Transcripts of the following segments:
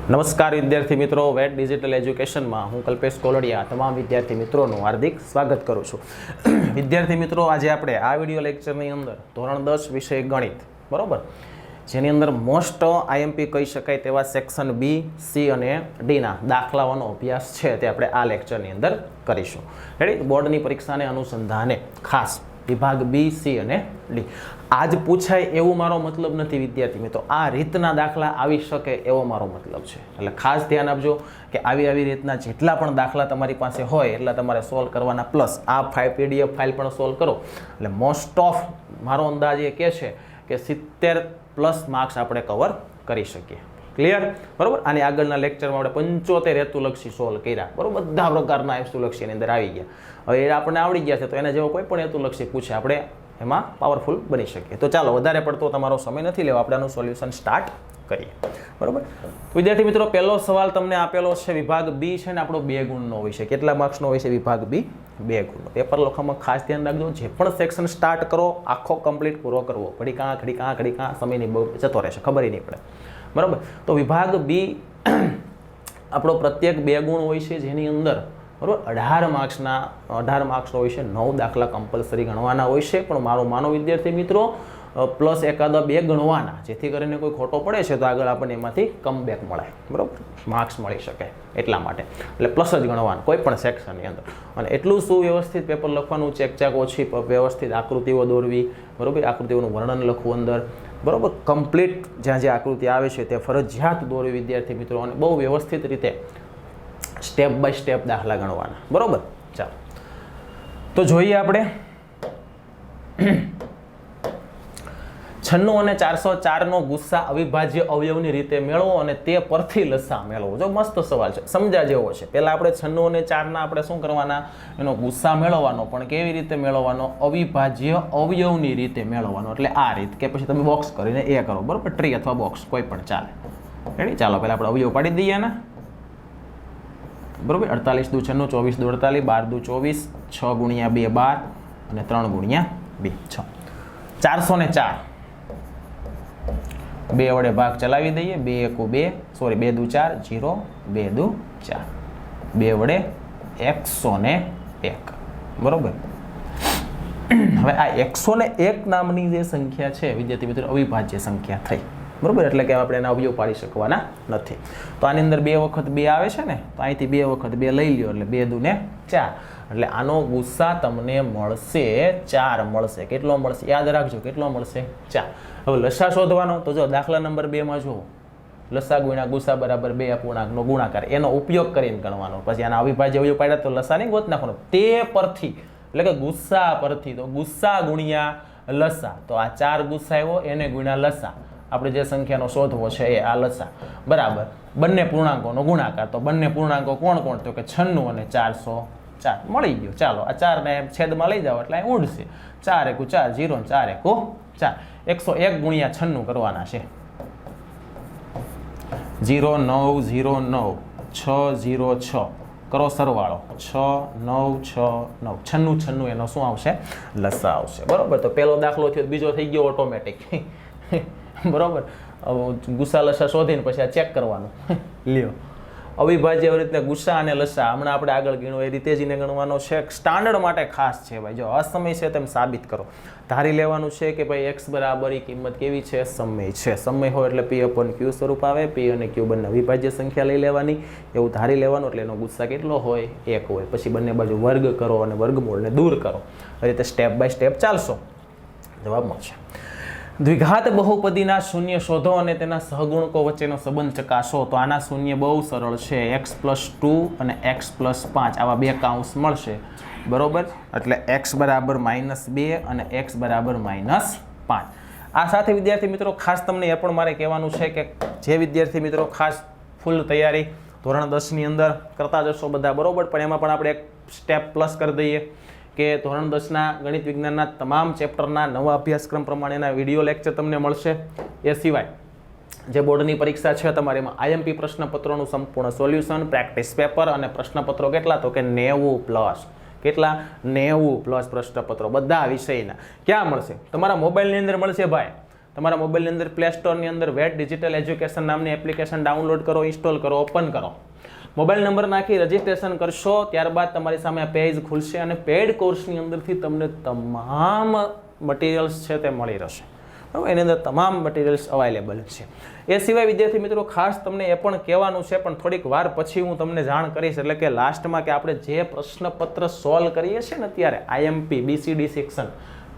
નમસ્કાર વિદ્યાર્થી મિત્રો, વેટ ડિજિટલ એજ્યુકેશનમાં હું કલ્પેશ કોલડિયા તમામ વિદ્યાર્થી મિત્રોનું હાર્દિક સ્વાગત કરું છું. વિદ્યાર્થી મિત્રો, આજે આપણે આ વિડિયો લેક્ચરની અંદર ધોરણ 10 વિષય ગણિત, બરોબર, જેની અંદર મોસ્ટ આઈએમપી કહી શકાય તેવા સેક્શન બી, સી અને ડીના દાખલાઓનો અભ્યાસ છે તે આપણે આ લેક્ચરની અંદર કરીશું. રેડી? બોર્ડની પરીક્ષાને અનુસંધાને ખાસ વિભાગ બી, સી અને ડી આજ પૂછાય એવું મારો મતલબ નથી વિદ્યાર્થી મિત્રો. આ રીતના દાખલા આવી શકે એવો મારો મતલબ છે. એટલે ખાસ ધ્યાન આપજો કે આવી રીતના જેટલા પણ દાખલા તમારી પાસે હોય એટલા તમારે સોલ્વ કરવાના, પ્લસ આ PDF ફાઇલ પણ સોલ્વ કરો. એટલે મોસ્ટ ઓફ મારો અંદાજ એ કહે છે કે 70+ માર્ક્સ આપણે કવર કરી શકીએ. ક્લિયર? બરોબર. આની આગળના લેક્ચરમાં આપણે 75 હેતુલક્ષી સોલ્વ કર્યા, બરોબર. બધા પ્રકારના હેતુલક્ષીની અંદર આવી ગયા. હવે એ આપણને આવડી ગયા છે તો એને જેવો કોઈ પણ હેતુલક્ષી પૂછે આપણે એમાં પાવરફુલ બની શકીએ. તો ચાલો વધારે પડતો તમારો સમય નથી લેવો, આપણે આનું સોલ્યુશન સ્ટાર્ટ કરીએ. બરોબર. વિદ્યાર્થી મિત્રો, પહેલો સવાલ તમને આપેલો છે વિભાગ બી છે ને આપણો 2 ગુણનો હોય છે. કેટલા માર્ક્સનો હોય છે વિભાગ બી? 2 ગુણનો. પેપર લખવામાં ખાસ ધ્યાન રાખજો, જે પણ સેક્શન સ્ટાર્ટ કરો આખો કમ્પ્લીટ પૂરો કરવો. ઘડી કાં સમયની બહુ જતો રહેશે, ખબર નહીં પડે. બરાબર. તો વિભાગ બી આપણો પ્રત્યેક 2 ગુણ હોય છે, જેની અંદર બરાબર 18 માર્ક્સનો હોય છે. 9 દાખલા કમ્પલસરી ગણવાના હોય છે, પણ મારો માનો વિદ્યાર્થી મિત્રો પ્લસ એકાદા 2 ગણવાના, જેથી કરીને કોઈ ખોટો પડે છે તો આગળ આપણને એમાંથી કમબેક મળે, બરાબર, માર્ક્સ મળી શકે એટલા માટે. એટલે પ્લસ જ ગણવાનું કોઈ પણ સેક્શનની અંદર. અને એટલું સુવ્યવસ્થિત પેપર લખવાનું, ચેકચાક ઓછી, વ્યવસ્થિત આકૃતિઓ દોરવી, બરાબર, આકૃતિઓનું વર્ણન લખવું અંદર, બરાબર, કમ્પ્લીટ જ્યાં જે આકૃતિ આવે છે તે ફરજિયાત દોરવી વિદ્યાર્થી મિત્રો, અને બહુ વ્યવસ્થિત રીતે સ્ટેપ બાય સ્ટેપ દાખલા ગણવાના. બરોબર. ચાલો તો જોઈએ આપણે 96 અને 404 ગુસ્સા અવિભાજ્ય અવયવની રીતે મેળવો અને તે પરથી લસા મેળવો. જો મસ્ત સવાલ છે, સમજા જેવો છે. પહેલા આપણે 96 અને 4ના આપણે શું કરવાના, એનો ગુસ્સા મેળવવાનો, પણ કેવી રીતે મેળવવાનો? અવિભાજ્ય અવયવની રીતે મેળવવાનો. એટલે આ રીત, કે પછી તમે બોક્સ કરીને એ કરો, બરોબર, ટ્રી અથવા બોક્સ કોઈ પણ ચાલે. રેડી? ચાલો પહેલા આપણે અવયવ પાડી દઈએ ને. બરોબર. 48 દુ 96, 24 દુ 48, 12 દુ 24, 6 ગુણ્યા 2 12 અને 3 ગુણ્યા 2 6. 404 2 વડે ભાગ ચલાવી દઈએ. 2 એકુ 2, સોરી 2 દુ 4 0, 2 દુ 4, 2 વડે 101. બરોબર. હવે આ 101 નામની જે સંખ્યા છે વિદ્યાર્થી મિત્રો અવિભાજ્ય સંખ્યા થઈ. બરોબર. એટલે કે આપણે એના અવયવ પાડી શકવાના નથી. તો આની અંદર 2 વખત 2 આવે છે ને, તો અહીંથી 2 વખત 2 લઈ લ્યો, એટલે 2 દુ ને 4. એટલે આનો ગુસ્સા તમને મળશે 4 મળશે. કેટલો મળશે? યાદ રાખજો, કેટલો મળશે? 4. હવે લસા શોધવાનો, તો જો દાખલા નંબર 2 માં જુઓ, લસા ગુણ્યા ગુસા બરાબર 2 અપૂર્ણાંકનો ગુણાકાર, એનો ઉપયોગ કરીને ગણવાનો. પછી આના અવિભાજ્ય અવયવ પાડ્યા તો લસા નહીં ગોત નાખવાનો, તે પરથી, એટલે કે ગુસ્સા પરથી. તો ગુસ્સા ગુણ્યા લસા, તો આ 4 ગુસ્સા આવ્યો, એને ગુણ્યા લસા, આપણે જે સંખ્યાનો શોધવો છે એ આ લસા, બરાબર. બંને પૂર્ણાંકોનો ગુણાકાર, તો બંને પૂર્ણાંકો કોણ કોણ? તો કે 96 અને 404 મળી ગયો. ચાલો આ 4 ને છેદમાં લઈ જાઓ એટલે અહીં ઉડશે. 4 એકુ 4 0 ને 4 એકુ 4. 101 ગુણ્યા 96 કરવાના છે. 0 9 0 9 6 0 6 કરો સરવાળો. 6 9 6 9 96 એનો શું આવશે? લસા આવશે. બરોબર. તો પહેલો દાખલો થયો, બીજો થઈ ગયો ઓટોમેટિક. બરોબર. ગુસ્સા લસા શોધીને પછી આ ચેક કરવાનું. લ્યો અવિભાજ્ય એવી રીતે ગુસ્સા અને લસા હમણાં આપણે આગળ ગણો એ રીતે જઈને ગણવાનો છે. સ્ટાન્ડર્ડ માટે ખાસ છે ભાઈ. જો અસમય છે તેમ સાબિત કરો. ધારી લેવાનું છે કે ભાઈ x બરાબર એ કિંમત કેવી છે? સમય છે. સમય હોય એટલે p/q સ્વરૂપ આવે. p અને q બંને અવિભાજ્ય સંખ્યા લઈ લેવાની, એવું ધારી લેવાનું. એટલે એનો ગુસ્સા કેટલો હોય? 1 હોય. પછી બંને બાજુ વર્ગ કરો અને વર્ગમૂળને દૂર કરો. એ રીતે સ્ટેપ બાય સ્ટેપ ચાલશો, જવાબ મળશે. દ્વિઘાત બહુપદીના શૂન્ય શોધો અને તેના સહગુણકો વચ્ચેનો સંબંધ ચકાસો. તો આના શૂન્ય બહુ સરળ છે. x+2 અને x+5 આવા 2 કાઉન્સ મળશે, બરોબર. એટલે x બરાબર -2 અને x બરાબર -5. આ સાથે વિદ્યાર્થી મિત્રો ખાસ તમને એ પણ મારે કહેવાનું છે કે જે વિદ્યાર્થી મિત્રો ખાસ ફૂલ તૈયારી ધોરણ 10ની અંદર કરતા જશો બધા, બરોબર, પણ એમાં પણ આપણે એક સ્ટેપ પ્લસ કરી દઈએ કે ધોરણ 10ના ગણિત વિજ્ઞાનના તમામ ચેપ્ટરના નવા અભ્યાસક્રમ પ્રમાણેના વિડીયો લેક્ચર તમને મળશે. એ સિવાય જે બોર્ડની પરીક્ષા છે તમારે એમાં આઈએમપી પ્રશ્નપત્રોનું સંપૂર્ણ સોલ્યુશન, પ્રેક્ટિસ પેપર અને પ્રશ્નપત્રો કેટલા? તો કે 90+. કેટલા? 90+ પ્રશ્નપત્રો બધા વિષયના. ક્યાં મળશે? તમારા મોબાઈલની અંદર મળશે ભાઈ. તમારા મોબાઈલની અંદર પ્લે સ્ટોરની અંદર વેટ ડિજિટલ એજ્યુકેશન નામની એપ્લિકેશન ડાઉનલોડ કરો, ઇન્સ્ટોલ કરો, ઓપન કરો, મોબાઈલ નંબર નાખી રજિસ્ટ્રેશન કરશો, ત્યારબાદ તમારી સામે આ પેજ ખુલશે અને પેડ કોર્સની અંદરથી તમને તમામ મટીરિયલ્સ છે તે મળી રહેશે. બરાબર, એની અંદર તમામ મટીરિયલ્સ અવેલેબલ છે. એ સિવાય વિદ્યાર્થી મિત્રો ખાસ તમને એ પણ કહેવાનું છે, પણ થોડીક વાર પછી હું તમને જાણ કરીશ, એટલે કે લાસ્ટમાં કે આપણે જે પ્રશ્નપત્ર સોલ્વ કરીએ છીએ ને અત્યારે આઈએમપી BCD સેક્શન,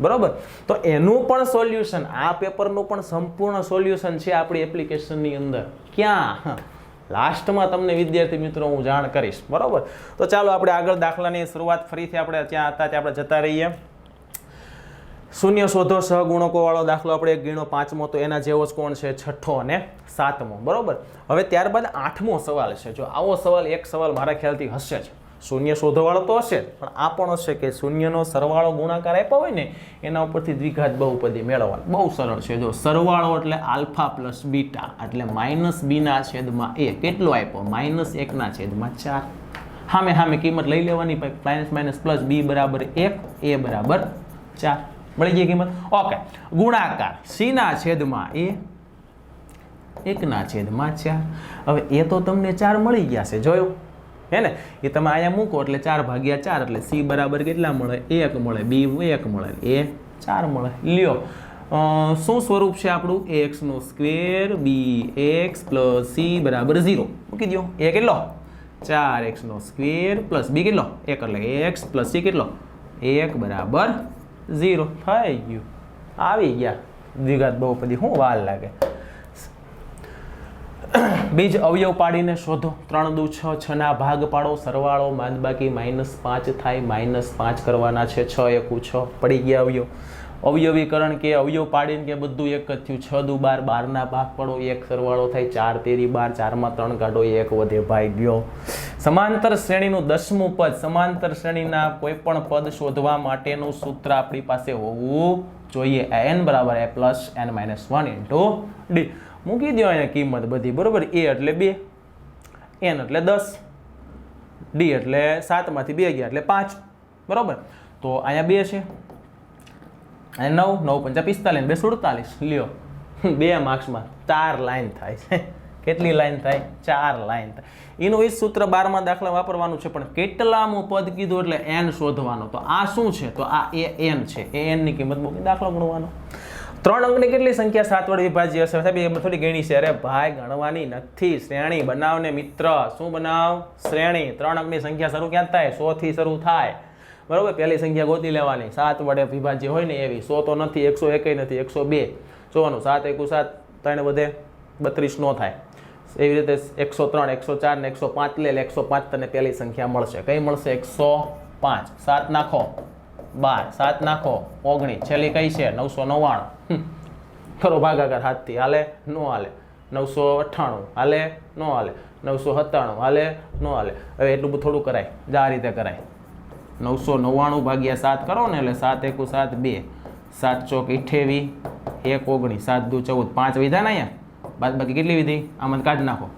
બરાબર, તો એનું પણ સોલ્યુશન, આ પેપરનું પણ સંપૂર્ણ સોલ્યુશન છે આપણી એપ્લિકેશનની અંદર. ક્યાં? લાસ્ટમાં તમને વિદ્યાર્થી મિત્રો હું જાણ કરીશ. બરાબર, તો ચાલો આપણે આગળ દાખલાની શરૂઆત ફરીથી આપણે ત્યાં હતા ત્યાં આપણે જતા રહીએ. શૂન્ય શોધો સહગુણકો વાળો દાખલો આપણે એક ગણ્યો, 5મો, તો એના જેવો જ કોણ છે? 6થો અને 7મો. બરાબર, હવે ત્યારબાદ 8મો સવાલ છે. જો આવો સવાલ એક સવાલ મારા ખ્યાલથી હશે જ, શૂન્ય શોધો વાળો તો હશે જ, પણ આ પણ હશે કે શૂન્યનો સરવાળો ગુણાકાર આપ્યો હોય ને એના ઉપરથી દ્વિઘાત બહુપદી મેળવવાનું. બહુ સરળ છે. જો સરવાળો એટલે આલ્ફા પ્લસ બીટા એટલે -b/a. કેટલો આપ્યો? -1/4. સામે સામે કિંમત લઈ લેવાની, માઇનસ પ્લસ b બરાબર 1, a બરાબર 4. મળી ગઈ કિંમત. ઓકે, ગુણાકાર c/a 1/4. હવે એ તો તમને 4 મળી ગયા છે, જોયું હે ને? એ તમે અહીંયા મૂકો એટલે 4/4 એટલે c બરાબર કેટલા મળે? 1 મળે, b 1 મળે, a 4 મળે. લ્યો, શું સ્વરૂપ છે આપણું? ax² bx + c બરાબર 0 મૂકી દો. a કેટલો? 4x² + b કેટલો? 1 એટલે x + c કેટલો? 1 બરાબર 0. થઈ ગયું, આવી ગયા દ્વિઘાત બહુપદી. શું વાર લાગે? બીજ અવયવ પાડીને શોધો. 3 દુ 6, 6ના ભાગ પાડો, સરવાળો બાદબાકી -5 થાય, -5 કરવાના છે. 6 એકુ 6, પડી ગયા અવયવ. અવયવીકરણ કે અવયવ પાડીને કે બધું એક જ થયું. 6 દુ 12, 12ના ભાગ પાડો, 1 સરવાળો થાય. 4 તેરી 12, 4માં 3 કાઢો, 1 વધે ભાઈ ગયો. સમાંતર શ્રેણીનું 10મું પદ. સમાંતર શ્રેણીના કોઈ પણ પદ શોધવા માટેનું સૂત્ર આપણી પાસે હોવું જોઈએ. n બરાબર a + n - 1 * d. મૂકી દો અહીંયા કિંમત બધી. બરોબર, a એટલે 2, n એટલે 10, d એટલે 7માંથી 2 ગયા એટલે 5. બરોબર, તો અહીંયા 2 છે, અહીંયા 9, 9 × 5 = 45, 2 લ્યો 2 માર્ક્સમાં 4 લાઈન થાય છે. કેટલી લાઈન થાય? 4 લાઈન થાય. એનું એ સૂત્ર 12મા દાખલા વાપરવાનું છે, પણ કેટલામું પદ કીધું એટલે n શોધવાનો. તો આ શું છે? તો આ an છે. an ની કિંમત મૂકી દાખલો ગણવાનો. 3 અંકની કેટલી સંખ્યા 7 વડે વિભાજ્ય હશે? સાહેબ એ થોડી ગણી છે. અરે ભાઈ, ગણવાની નથી. શ્રેણી બનાવને મિત્ર. શું બનાવ? શ્રેણી. 3 અંકની સંખ્યા શરૂ ક્યાં થાય? 100 થી શરૂ થાય. બરોબર, પહેલી સંખ્યા ગોતી લેવાની. 7 વડે વિભાજ્ય હોય ને એવી. 100 તો નથી, 101 નથી, 102 જોવાનું. 7 એકુ 7, 3 વધે 32 નો થાય. એવી રીતે 103, 104 ને 105 લે, 105 તને પહેલી સંખ્યા મળશે. કઈ મળશે? 105. 7 નાખો 12, 7 નાખો 19, છેલ્લી કઈ છે? 999. ખરો ભાગાકાર હાથથી હાલે? નો હાલે. 998 હાલે? નો હાલે. 997 હાલે? નો હાલે. હવે એટલું બધું થોડું કરાય, આ રીતે કરાય. 999 ભાગ્યા 7 કરો ને એટલે 7 એકુ 7, 2, 7 ચોક 28, 1 19, 7 દુ 14, 5 વિધા ને અહીંયા. બાદ બાકી કેટલી વિધી? આમાં કાઢી નાખો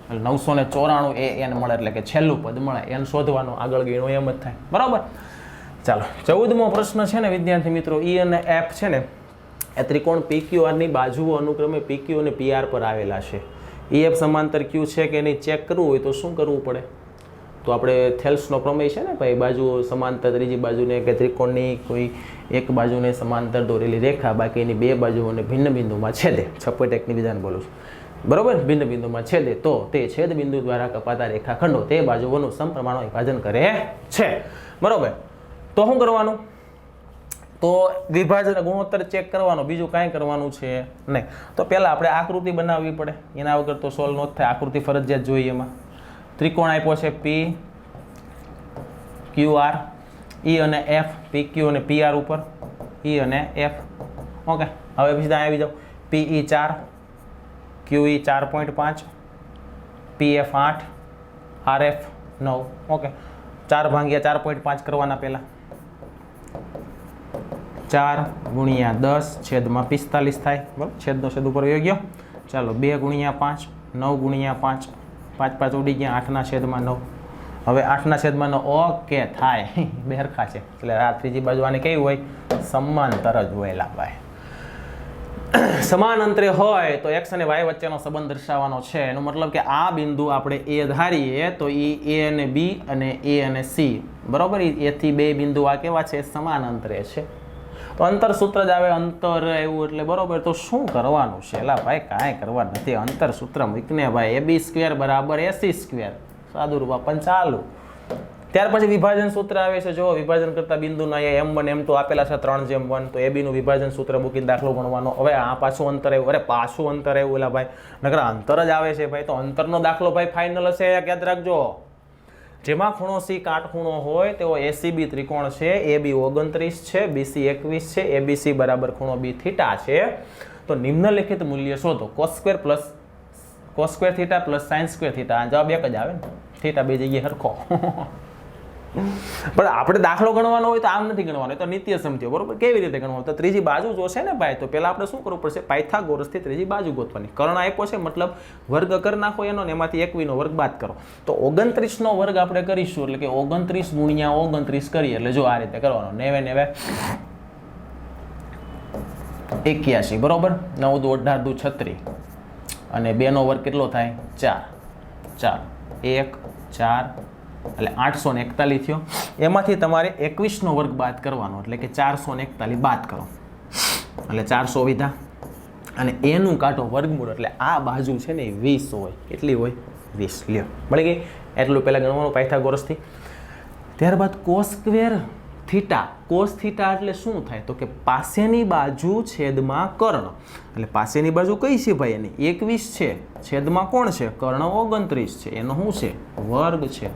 એટલે 994 એ n મળે, એટલે કે છેલ્લું પદ મળે. n શોધવાનું, આગળ ગણો એમ જ થાય. બરાબર, ચાલો 14મો પ્રશ્ન છે ને વિદ્યાર્થી મિત્રો, E અને F છે ને એ ત્રિકોણ PQR ની બાજુઓ અનુક્રમે PQ અને PR પર આવેલા છે. EF સમાંતર Q છે કે નહીં ચેક કરવું હોય તો શું કરવું પડે? તો આપણે થેલ્સનો પ્રમેય છે ને ભાઈ, બાજુઓ સમાંતર, ત્રીજી બાજુને કે ત્રિકોણની કોઈ એક બાજુને સમાંતર દોરેલી રેખા બાકીની 2 બાજુઓને ભિન્ન બિંદુમાં છેદે. 6.1ની વિધાન બોલું છું. બરોબર, ભિન્ન બિંદુમાં છેદે તો તે છેદ બિંદુ દ્વારા કપાતા રેખાખંડો તે બાજુઓનું સમપ્રમાણ વિભાજન કરે છે. બરોબર, તો શું કરવાનું? તો વિભાજન ગુણોત્તર ચેક કરવાનો, બીજું કાંઈ કરવાનું છે નહીં. તો પહેલાં આપણે આકૃતિ બનાવવી પડે, એના વગર તો સોલ્વ ન થાય. આકૃતિ ફરજિયાત જોઈએ. એમાં ત્રિકોણ આપ્યો છે P QR, E અને F, PQ અને PR ઉપર, E અને F. ઓકે, હવે પછી ત્યાં આવી જાઓ. PE 4, QE 4.5, PF 8, RF 9. Okay, 4 ભાગ્યા 4.5 કરવાના પહેલા. 4 ગુણ્યા 10 છેદમાં 45 થાય. બરાબર, છેદનો છેદ ઉપર વહી ગયો. ચાલો 2 ગુણ્યા 5, 9 ગુણ્યા 5, 5 5 ઉડી ગયા, 8ના છેદમાં 9. હવે 8ના છેદમાં 9 ઓકે થાય. બે હરખા છે એટલે આ ત્રીજી બાજુ આની કેવી હોય? સમાંતર જ હોય. ભાઈ સમાન અંતરે હોય તો x અને y વચ્ચેનો સંબંધ દર્શાવવાનો છે. એનો મતલબ કે આ બિંદુ આપણે A ધારીએ તો એ અને B અને A અને C, બરોબર, A થી બે બિંદુ આ કેવા છે? સમાન અંતરે છે. તો અંતર સૂત્ર જ આવે, અંતર એવું એટલે બરોબર. તો શું કરવાનું છે? એલા ભાઈ કાંઈ કરવાનું નથી, અંતર સૂત્ર મૂકીને ભાઈ AB² બરાબર AC², સાદું રૂપ પણ ચાલુ. ત્યાર પછી વિભાજન સૂત્ર આવે છે. જો વિભાજન કરતા બિંદુના M1 M2 આપેલા છે 3:1, તો AB નું વિભાજન સૂત્ર મૂકીને દાખલો ગણવાનો. હવે આ પાછું અંતર આવ્યું, અરે પાછું અંતર આવ્યું એલા ભાઈ, નકર અંતર જ આવે છે ભાઈ. તો અંતરનો દાખલો ભાઈ ફાઇનલ હશે, યાદ રાખજો. જેમાં ખૂણો C કાટખૂણો હોય તેવો ACB ત્રિકોણ છે. AB 29 છે, BC 21 છે, ABC બરાબર ખૂણો B થીટા છે. તો નિમ્નલિખિત મૂલ્ય શોધો. cos² theta plus sin² theta. જવાબ એક જ આવે ને, થીટા બે જગ્યાએ સરખો. પણ આપણે દાખલો ગણવાનો હોય તો આમ નથી ગણવાનો, તો નિત્ય સમજ્યો, બરોબર. કેવી રીતે ગણવાનું? તો ત્રીજી બાજુ જોશે ને ભાઈ, તો પહેલા આપણે શું કરવું પડશે? પાયથાગોરસથી ત્રીજી બાજુ ગોતવાની. કર્ણ આપ્યો છે, મતલબ વર્ગ કરી નાખો એનો, ને એમાંથી 21 નો વર્ગ બાદ કરો. તો 29 નો વર્ગ આપણે કરીશું, એટલે કે 29 ગુણ્યા 29 કરીએ, એટલે જો આ રીતે કરવાનો. 9 81, બરોબર. 9 દુ 18 દુ 36, અને 2 નો વર્ગ કેટલો થાય? 4. 1 4 એટલે 841 થયો. એમાંથી તમારે 21 નો વર્ગ બાદ કરવાનો, એટલે કે 441 બાદ કરો એટલે 400 વિધા, અને એનું કાઢો વર્ગમૂળ, એટલે આ બાજુ છે ને 20 હોય. કેટલી હોય? 20. લ્યો, મળી ગઈ. એટલું પહેલા ગણવાનું પાયથાગોરસથી. ત્યારબાદ cos² થીટા. cos થીટા એટલે શું થાય? તો કે પાસેની બાજુ છેદમાં કર્ણ. એટલે પાસેની બાજુ કઈ છે ભાઈ? એની 21 છે, છેદમાં કોણ છે? કર્ણ 29 છે, એનો શું છે? વર્ગ છે.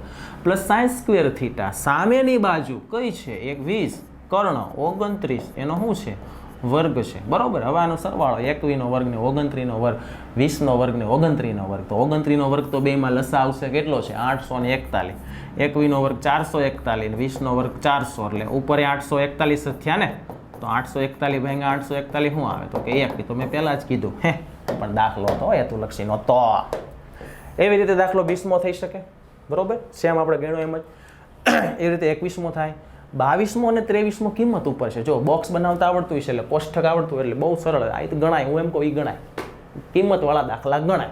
Plus sin² theta. સામેની બાજુ કઈ છે? 21, કર્ણ 29, એનો શું છે? વર્ગ છે, બરોબર. હવે આનો સરવાળો 21 નો વર્ગ ને 29 નો વર્ગ, 20 નો વર્ગ ને 29 નો વર્ગ. તો 29 નો વર્ગ તો બેમાં લસા આવશે કેટલો છે? 841. 21 નો વર્ગ 441 ને 20 નો વર્ગ 400, એટલે ઉપર 841 જ થયા ને. તો 841 ભાગ્યા 841 શું આવે? તો કે 1. તો મેં પહેલા જ કીધું, પણ દાખલો તો હેતુલક્ષી નો, તો એવી રીતે દાખલો 20મો થઈ શકે, બરોબર. સેમ આપણે ગણ્યો એમ જ એવી રીતે 21મો થાય. 22મો અને 23મો કિંમત ઉપર છે. જો બોક્સ બનાવતા આવડતું હશે, એટલે કોષ્ટક આવડતું, એટલે બહુ સરળ. આ તો ગણાય, હું એમ કહું, એ ગણાય. કિંમતવાળા દાખલા ગણાય.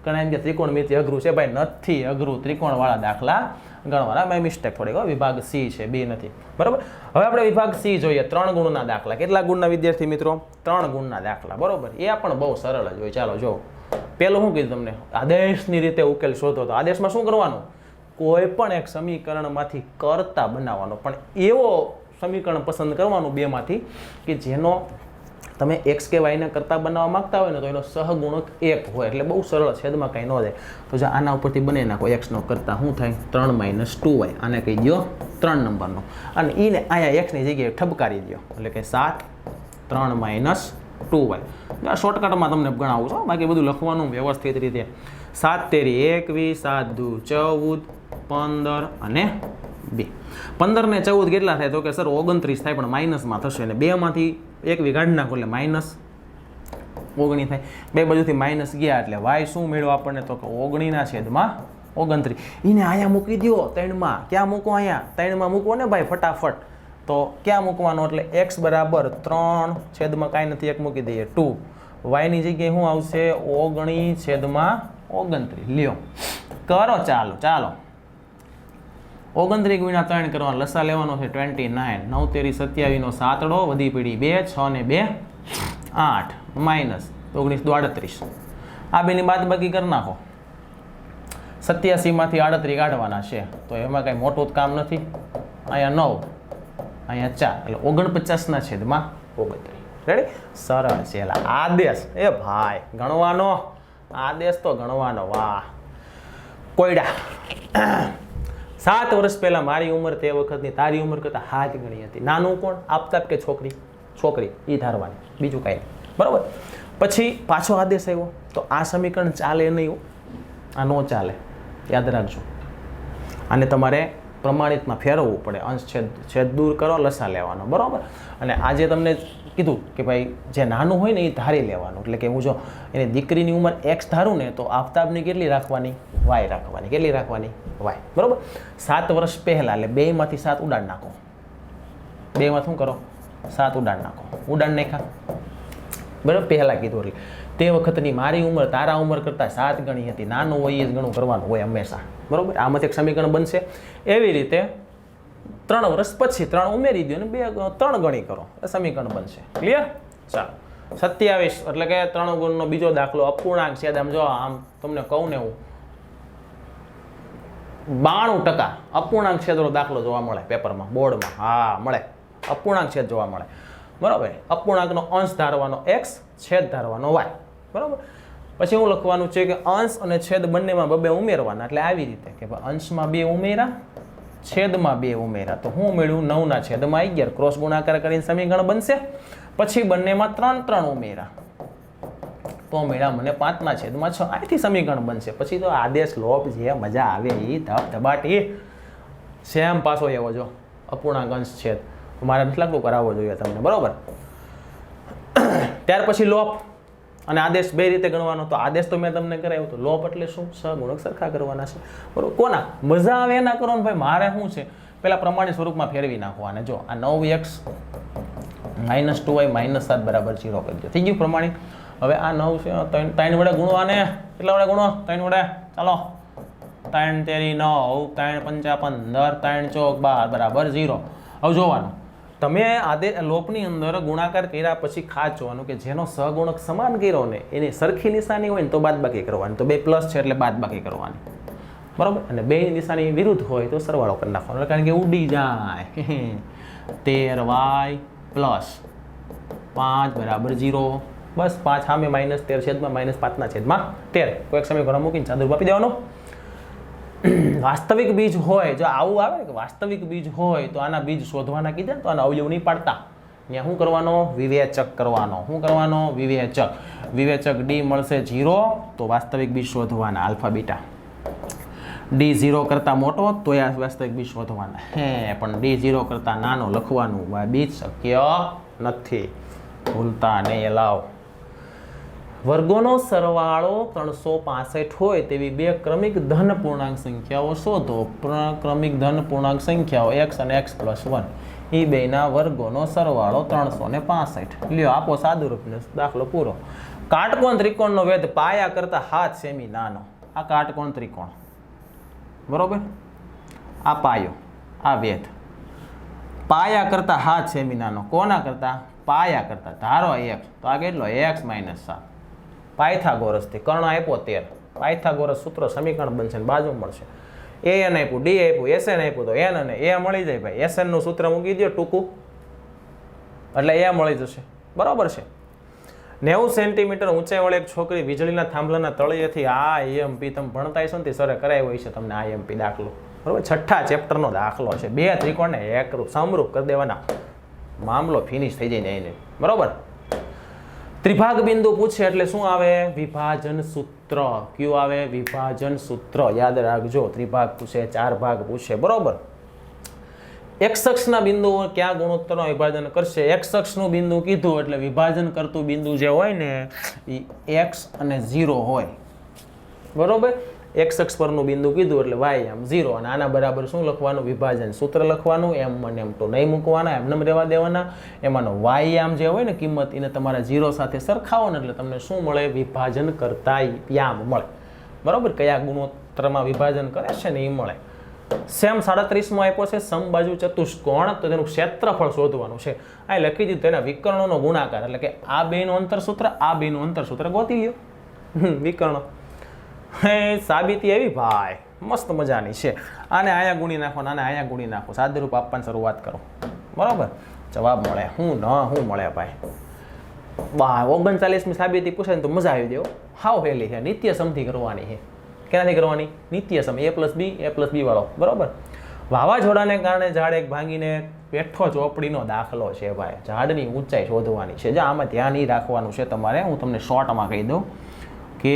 ઘણા એમ કે ત્રિકોણમિતિ અઘરું છે. ભાઈ નથી અઘરું, ત્રિકોણવાળા દાખલા ગણવાના. મેં મિસ્ટેક થોડી કહો, વિભાગ C છે, B નથી, બરોબર. હવે આપણે વિભાગ C જોઈએ. 3 ગુણના દાખલા. કેટલા ગુણના વિદ્યાર્થી મિત્રો? 3 ગુણના દાખલા, બરોબર. એ પણ બહુ સરળ જ હોય. ચાલો જો, પેલું શું કીધું તમને? આદેશની રીતે ઉકેલ શોધો. તો આદેશમાં શું કરવાનું? કોઈ પણ એક સમીકરણમાંથી કરતા બનાવવાનો, પણ એવો સમીકરણ પસંદ કરવાનું બેમાંથી કે જેનો તમે x કે y ને કરતા બનાવવા માંગતા હોય ને, તો એનો સહગુણક 1 હોય. એટલે બહુ સરળ, છેદમાં કંઈ ન જાય. તો જો આના ઉપરથી બનાવી નાખો, x નો કરતા શું થાય? 3 - 2y. આને કહી દો 3 નંબરનો, અને એને અહીંયા x ની જગ્યાએ ઠપકારી દો, એટલે કે 7 3 - 2y. શોર્ટકટમાં તમને ગણાવું છું, બાકી બધું લખવાનું વ્યવસ્થિત રીતે. 7 તેરી 21, 7 દુ 14, 15 અને 2. 15 ને 14 કેટલા થાય? તો કે સર 29 થાય, પણ માઇનસમાં થશે, અને 2 માંથી 1 કાઢી નાખો એટલે -19 થાય. બે બાજુથી માઇનસ ગયા એટલે y શું મેળવો આપણને? તો કે 19/29. એને અહીંયા મૂકી દો 3માં. ક્યાં મૂકો? અહીંયા 3માં મૂકો ને ભાઈ, ફટાફટ. તો ક્યાં મૂકવાનો? એટલે x બરાબર 3 છેદમાં કાંઈ નથી, 1 મૂકી દઈએ 2. y ની જગ્યાએ શું આવશે? 19/29. લ્યો કરો. ચાલો 29 × 3 કરવાનો, લસા લેવાનો છે 29. 9 તેરી 27 નો સાતડો, વધી પડી 2, 6 ને 2 8, માઇનસ 19 દુ 38. આ બેની બાદબાકી કરી નાખો. 87 માંથી 38 કાઢવાના છે, તો એમાં કઈ મોટું કામ નથી. અહીંયા 9, અહીંયા 4, એટલે 49 ના છેદમાં 29. રેડી? સરળ છે. આદેશ એ ભાઈ ગણવાનો, આદેશ તો ગણવાનો. વાહ કોયડા. 7 વર્ષ પહેલા મારી ઉંમર તે વખતની તારી ઉંમર કરતા હાથ ગણી હતી. નાનું કોણ? આપતાપ કે છોકરી? છોકરી. એ ધારવાની, બીજું કાંઈ નહીં, બરોબર. પછી પાછો આદેશ આવ્યો, તો આ સમીકરણ ચાલે નહીં, આ ન ચાલે, યાદ રાખજો. આને તમારે પ્રમાણિતમાં ફેરવવું પડે. અંશ છેદ દૂર કરો, લસા લેવાનો, બરોબર. અને આજે તમને કીધું કે ભાઈ જે નાનું હોય ને એ ધારી લેવાનું. એટલે કે હું જો એની દીકરીની ઉંમર x ધારું ને, તો આફતાબની કેટલી રાખવાની? y રાખવાની. કેટલી રાખવાની? y, બરોબર. 7 વર્ષ પહેલા, એટલે 2 માંથી 7 ઉડાડ નાખો. 2 માં શું કરો? 7 ઉડાડ નાખો. ઉડાડ નાખ્યા. બરાબર, પહેલાં કીધું એટલે તે વખતની મારી ઉંમર તારા ઉંમર કરતાં 7 ગણી હતી. નાનું હોય એ જ ગણું કરવાનું હોય હંમેશા, બરાબર. આમાંથી એક સમીકરણ બનશે. એવી રીતે 3 વર્ષ પછી 3 ઉમેરી દો અને 3 ગણી કરો એટલે સમીકરણ બનશે. ક્લિયર? ચાલો 27 એટલે કે 3 ગુણનો બીજો દાખલો, અપૂર્ણાંક છેદ. આમ જો આમ તમને કહું ને હું 92% અપૂર્ણાંક છેદનો દાખલો જોવા મળે પેપરમાં, બોર્ડમાં. હા મળે, અપૂર્ણાંક છેદ જોવા મળે, બરાબર. અપૂર્ણાંકનો અંશ ધારવાનો x, છેદ ધારવાનો y, બરાબર. પછી એવું લખવાનું છે કે અંશ અને છેદ બંનેમાં 2 ઉમેરવાના. એટલે આવી રીતે કે અંશમાં 2 ઉમેરા, છેદમાં 2 ઉમેરા, તો હું મેળવ્યું 9 છેદમાં 11. ક્રોસ ગુણાકાર કરીને સમીકરણ બનશે. પછી બંનેમાં 3 ઉમેરા તો મેળા મને 5 છેદમાં 6. અહીંથી સમીકરણ બનશે. પછી તો આદેશ લોપ જે મજા આવે એ ધબધબાટી સેમ પાછો એવો જો અપૂર્ણાંક અંશ છેદ મારે નથી લાગતું કરાવવો જોઈએ તમને, બરાબર. ત્યાર પછી લોપ અને આદેશ 2 રીતે ગણવાનો. તો આદેશ તો મેં તમને કરાવ્યો તો લોપ એટલે શું? સહગુણક સરખા કરવાના છે, બરાબર. કોના મજા આવે એના કરો ને ભાઈ. મારે શું છે પેલા પ્રમાણિત સ્વરૂપમાં ફેરવી નાખવાને. જો આ 9x - 2y - 7 બરાબર 0 કરી દો. થઈ ગયું પ્રમાણિત. હવે આ 9 છે 3 વડે ગુણવાને. કેટલા વડે ગુણો? 3 વડે. ચાલો 3 તેરી 9, 3 પંચા 15, 3 ચોક 12 બરાબર 0. હવે જોવાનું તમે લોપની અંદર ગુણાકાર કર્યા પછી ખાસ જોવાનું કે જેનો સહગુણક સમાન કર્યો ને એની સરખી નિશાની હોય ને તો બાદબાકી કરવાની. તો 2 પ્લસ છે એટલે બાદબાકી કરવાની, બરાબર. અને 2 ની નિશાની વિરુદ્ધ હોય તો સરવાળો કરી નાખવાનો, કારણ કે ઉડી જાય. 13y પ્લસ 5 બરાબર 0. બસ 5 સામે -13 છેદમાં -5 છેદમાં 13. કોઈક સમીકરણ મૂકીને ચાદર આપી દેવાનો. વાસ્તવિક બીજ હોય, જો આવું આવે કે વાસ્તવિક બીજ હોય તો આના બીજ શોધવાના કીધા ને તો આના અવયવ નહીં પાડતા. અહીંયા શું કરવાનો? વિવેચક કરવાનો. શું કરવાનો? વિવેચક. વિવેચક d મળશે 0 તો વાસ્તવિક બીજ શોધવાના આલ્ફા બીટા. d 0 કરતાં મોટો તો આ વાસ્તવિક બીજ શોધવાના. પણ d 0 કરતાં નાનો લખવાનું બીજ શક્ય નથી, ભૂલતા નહીં. લાવ વર્ગોનો સરવાળો 365 હોય તેવી 2 ક્રમિક ધન પૂર્ણાંક સંખ્યાઓ શોધો. ક્રમિક ધન પૂર્ણાંક સંખ્યાઓ x અને x + 1 એ બેના વર્ગોનો સરવાળો 365. લ્યો આપો સાદુરૂપને દાખલો પૂરો. કાટકોણ ત્રિકોણનો વેધ પાયા કરતા 7 સેમી નાનો. આ કાટકોણ ત્રિકોણ, બરોબર. આ પાયો, આ વેધ પાયા કરતા 7 સેમી નાનો. કોના કરતા? પાયા કરતા. ધારો x તો આ કેટલો? x - 7. પાયથાગોરસથી કર્ણ આપ્યો 13. પાયથાગોરસ સૂત્ર સમીકરણ બનશે, બાજુ મળશે. an આપ્યું, d આપ્યું, sn આપ્યું તો n અને a મળી જાય ભાઈ. sn નું સૂત્ર મૂકી દો ટૂંકું એટલે a મળી જશે, બરાબર છે. 90 સેન્ટીમીટર ઊંચાઈવાળી એક છોકરી વીજળીના થાંભલાના તળિયેથી આ EMP તમે ભણતા હશો ને સરે કરાવ્યો હશે તમને આ EMP દાખલો, બરાબર. 6થા ચેપ્ટરનો દાખલો છે. 2 ત્રિકોણને એકરૂપ સમરૂપ કરી દેવાના, મામલો ફિનિશ થઈ જાય એને, બરાબર. ત્રિભાગ બિંદુ પૂછે એટલે શું આવે? વિભાજન સૂત્ર. કયું આવે? વિભાજન સૂત્ર. યાદ રાખજો. ત્રિભાગ પૂછે, 4 ભાગ પૂછે, બરોબર. x અક્ષના બિંદુઓ ક્યાં ગુણોત્તરનું વિભાજન કરશે? x અક્ષનું બિંદુ કીધું એટલે વિભાજન કરતું બિંદુ જે હોય ને એ x અને 0 હોય, બરોબર. x અક્ષ પરનું બિંદુ કીધું એટલે y આમ 0 અને આના બરાબર શું લખવાનું? વિભાજન સૂત્ર લખવાનું. m1 m2 નહીં મૂકવાના, એમને રહેવા દેવાના. એમાંનો y આમ જે હોય ને કિંમત એને તમારા 0 સાથે સરખાવો ને એટલે તમને શું મળે? વિભાજન કરતા યામ મળે, બરોબર. કયા ગુણોત્તરમાં વિભાજન કરે છે ને એ મળે. સેમ 37માં આપ્યો છે સમબાજુ ચતુષ્કોણ, તો તેનું ક્ષેત્રફળ શોધવાનું છે. અહીં લખી દીધું તેના વિકર્ણોનો ગુણાકાર, એટલે કે આ બેનું અંતરસૂત્ર, આ બેનું અંતરસૂત્ર ગોતી લ્યો. વિકર્ણો સાબિતી એવી ભાઈ મસ્ત મજાની છે. આને અહીંયા ગુણી નાખો, આને અહીંયા ગુણી નાખો, સાદુરૂપ આપવાની શરૂઆત કરો, બરાબર. જવાબ મળે. શું મળે ભાઈ? 39મી સાબિતી પૂછે ને તો મજા આવી દેવો. હાવ હેલી છે, નિત્ય સમથી કરવાની છે. ક્યાંથી કરવાની? નિત્ય સમ, a + b વાળો, બરોબર. વાવાઝોડાને કારણે ઝાડ એક ભાંગીને પેઠો ચોપડીનો દાખલો છે ભાઈ. ઝાડની ઊંચાઈ શોધવાની છે. જો આમાં ધ્યાન એ રાખવાનું છે તમારે. હું તમને શોર્ટમાં કહી દઉં કે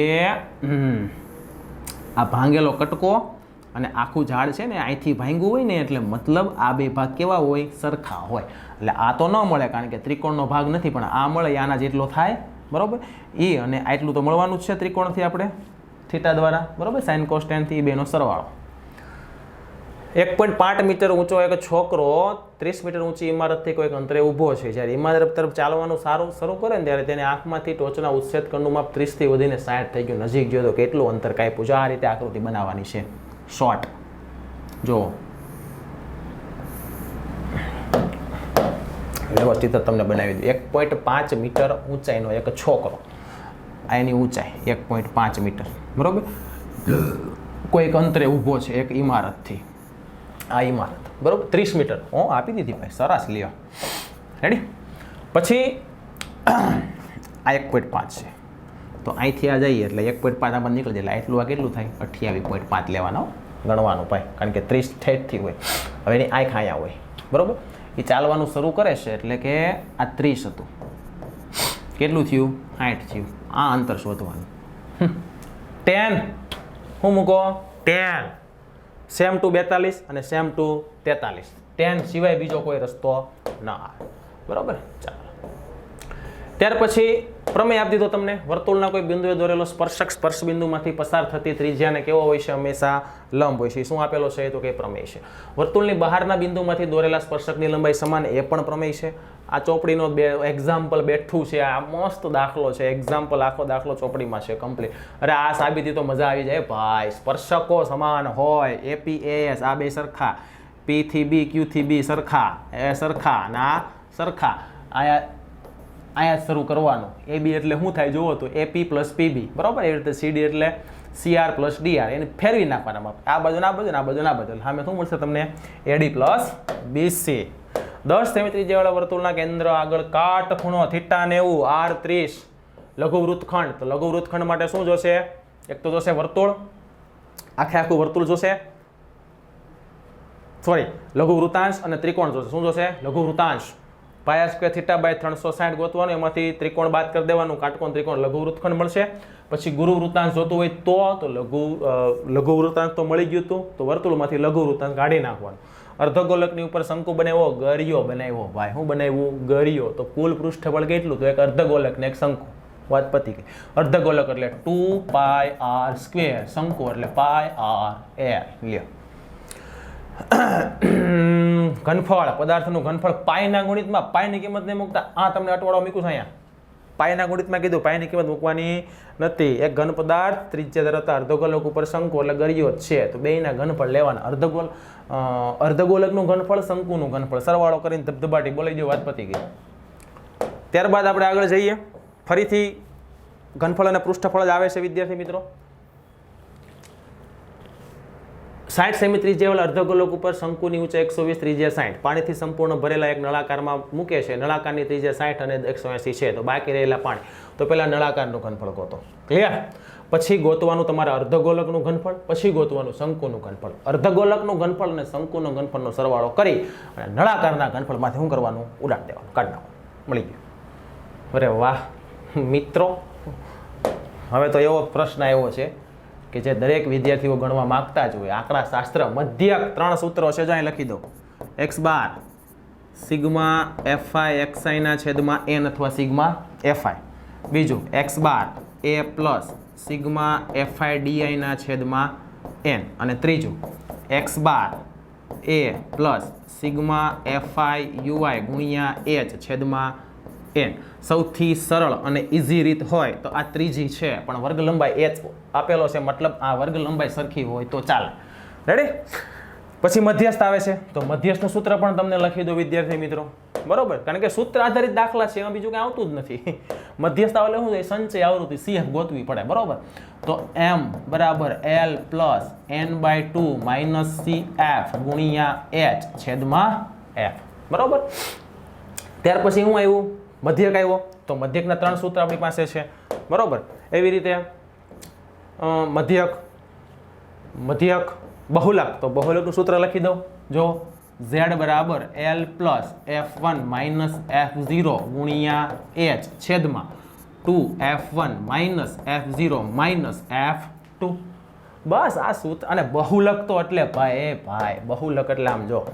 આ ભાંગેલો કટકો અને આખું ઝાડ છે ને અહીંથી ભાંગ્યું હોય ને એટલે મતલબ આ બે ભાગ કેવા હોય? સરખા હોય. એટલે આ તો ન મળે કારણ કે ત્રિકોણનો ભાગ નથી, પણ આ મળે આના જેટલો થાય, બરોબર. એ અને આટલું તો મળવાનું જ છે ત્રિકોણથી આપણે થીટા દ્વારા, બરોબર. સાઇન કોસ ટેનથી બેનો સરવાળો. 1.5 મીટર ઊંચો એક છોકરો 30 મીટર ઊંચી ઇમારતથી કોઈક અંતરે ઊભો છે. જ્યારે ઇમારત તરફ ચાલવાનું શરૂ કરે ને ત્યારે તેને આંખમાંથી ટોચના ઉચ્છેદકણનું માપ 30 થી વધીને 60 થઈ ગયું. નજીક ગયો તો કેટલું અંતર કાપ્યું? જો આ રીતે આકૃતિ બનાવવાની છે. શોર્ટ જો એવો ચિત્ર તમને બનાવી દઉં. 1.5 મીટર ઊંચાઈનો એક છોકરો, આ એની ઊંચાઈ 1.5 મીટર, બરોબર. કોઈક અંતરે ઊભો છે એક ઇમારતથી. આ ઇમારત બરોબર 30 મીટર આપી દીધી ભાઈ, સરસ લ્યો. રેડી? પછી આ 1.5 છે તો અહીંથી આ જઈએ એટલે 1.5 આ બંધ નીકળી જાય એટલે એટલું આ કેટલું થાય? 28.5 લેવાનો ગણવાનું ભાઈ, કારણ કે 30 ઠેઠથી હોય. હવે એની આંખ અહીંયા હોય, બરોબર. એ ચાલવાનું શરૂ કરે છે એટલે કે આ 30 હતું, કેટલું થયું? 60 થયું. આ અંતર શોધવાનું. 10 શું મૂકો? 10 સેમ ટુ 42 અને સેમ ટુ 43. 10 સિવાય બીજો કોઈ રસ્તો ના આવે, બરોબર. ચાલો, ત્યાર પછી પ્રમેય આપી દીધો તમને. વર્તુળના કોઈ બિંદુએ દોરેલો સ્પર્શક સ્પર્શ બિંદુમાંથી પસાર થતી ત્રિજ્યાને કેવો હોય છે? હંમેશા લંબ હોય છે. શું આપેલો છે? તો કે પ્રમેય છે. વર્તુળની બહારના બિંદુમાંથી દોરેલા સ્પર્શકની લંબાઈ સમાન, એ પણ પ્રમેય છે. આ ચોપડીનો એક્ઝામ્પલ બેઠું છે. આ મસ્ત દાખલો છે. એક્ઝામ્પલ આખો દાખલો ચોપડીમાં છે કમ્પ્લીટ. અરે આ સાબિતી તો મજા આવી જાય ભાઈ. સ્પર્શકો સમાન હોય, એપીએસ આ બે સરખા, પી થી બી, ક્યુ થી બી સરખા, એ સરખા ના સરખા. અહીંયા શરૂ કરવાનું. એ બી એટલે શું થાય જુઓ તો એપી પ્લસ પીબી, બરાબર. એવી રીતે સીડી એટલે સીઆર પ્લસ ડીઆર. એને ફેરવી નાખવાના. આ બાજુ ના બાજુ ના બાજુ ના બાજુ. સામે શું મળશે તમને? AD plus BC. 10 સેમી ત્રિજ્યાવાળા વર્તુળના કેન્દ્ર આગળ કાટખૂણો θ90 R30 લઘુ વૃત્તખંડ. તો લઘુ વૃત્તખંડ માટે શું જોશે? એક તો જોશે વર્તુળ, આખું વર્તુળ જોશે, સોરી લઘુ વૃત્તાંશ, અને ત્રિકોણ જોશે. શું જોશે? લઘુ વૃત્તાંશ. પાયા સ્ક્વેર થીટા બાય 360 ગોતવાનું. એમાંથી ત્રિકોણ બાદ કરી દેવાનું. કાટકોણ ત્રિકોણ લઘુ વૃત્તખંડ મળશે. પછી ગુરુ વૃત્તાંશ જોતું હોય તો લઘુ વૃત્તાંશ તો મળી ગયું હતું, તો વર્તુળમાંથી લઘુ વૃત્તાંશ કાઢી નાખવાનું. અર્ધગોલકની ઉપર શંકુ બનાવ્યો, ગરિયો બનાવ્યો ભાઈ. શું બનાવ્યું? ગરિયો. તો કુલ પૃષ્ઠબળ કેટલું? તો એક અર્ધગોલક ને એક શંકુ. વાત પતી ગઈ. અર્ધગોલક એટલે 2πr², શંકુ એટલે πr. લ્યો. ઘનફળ, પદાર્થનું ઘનફળ પાયના ગુણિતમાં. પાયની કિંમત નહીં મૂકતા. આ તમને અટવાળો મૂકું છું અહીંયા. પાયના ગુણિતમાં કીધું, પાયની કિંમત મૂકવાની નથી. એક ઘન પદાર્થ ત્રિજ્યા ધરાવતા અર્ધગોલક ઉપર શંકુ એટલે ગરિયો છે. તો બેયના ઘનફળ લેવાના. અર્ધગોલકનું ઘનફળ, શંકુનું ઘનફળ, સરવાળો કરીને ધબધબાટી બોલાવી દો. વાત પતી ગઈ. ત્યારબાદ આપણે આગળ જઈએ. ફરીથી ઘનફળ અને પૃષ્ઠફળ જ આવે છે વિદ્યાર્થી મિત્રો. 60 સેમી ત્રિજ્યાવાળા અર્ધગોલક ઉપર શંકુની ઊંચાઈ 120, ત્રિજ્યા 60. પાણીથી સંપૂર્ણ ભરેલા એક નળાકારમાં મૂકે છે. નળાકારની ત્રિજ્યા 60 અને 180 છે. તો બાકી રહેલા પાણી. તો પહેલા નળાકારનું ઘનફળ ગોતો. ક્લિયર? પછી ગોતવાનું તમારે અર્ધગોલકનું ઘનફળ, પછી ગોતવાનું શંકુનું ઘનફળ. અર્ધગોલકનું ઘનફળ અને શંકુનો ઘનફળનો સરવાળો કરી અને નળાકારના ઘનફળમાંથી શું કરવાનું? ઉડાડી દેવાનું, કાઢી નાખવાનું. મળી ગયું. અરે વાહ મિત્રો, હવે તો એવો પ્રશ્ન આવ્યો છે કે જે દરેક વિદ્યાર્થીઓ ગણવા માંગતા જ હોય. આંકડા શાસ્ત્ર મધ્યક 3 સૂત્રો છે. જો અહીં લખી દો. x બાર સિગ્મા fi xi ના છેદમાં n અથવા સિગ્મા fi. બીજું x bar a plus sigma fi di ના છેદમાં n. અને ત્રીજું x bar a plus sigma fi ui ગુણ્યા h છેદમાં n. સૌથી સરળ અને ઇઝી રીત હોય તો આ ત્રીજી છે, પણ વર્ગ લંબાઈ h આપેલો છે, મતલબ આ વર્ગ લંબાઈ સરખી હોય તો ચાલે. રેડી? પછી મધ્યસ્થ આવે છે. તો મધ્યસ્થનું સૂત્ર પણ તમને લખી દો વિદ્યાર્થી મિત્રો, બરોબર. કારણ કે સૂત્ર આધારિત દાખલા છે, એમાં બીજું કંઈ આવતું જ નથી. મધ્યસ્થ આવે શું થાય? સંચય આવૃત્તિ CF ગોતવી પડે, બરોબર. તો m બરાબર l plus n/2 minus CF ગુણ્યા h છેદમાં f, બરોબર. ત્યાર પછી શું આવ્યું? મધ્યક આવ્યો. તો મધ્યકના 3 સૂત્ર આપણી પાસે છે, બરોબર. એવી રીતે મધ્યક બહુલક. તો બહુલકનું સૂત્ર લખી દો. જો z બરાબર l plus f1 minus f0 ગુણ્યા h છેદમાં 2f1 minus f0 minus f2. બસ આ સૂત્ર. અને બહુલક તો એટલે ભાઈ બહુલક એટલે આમ જો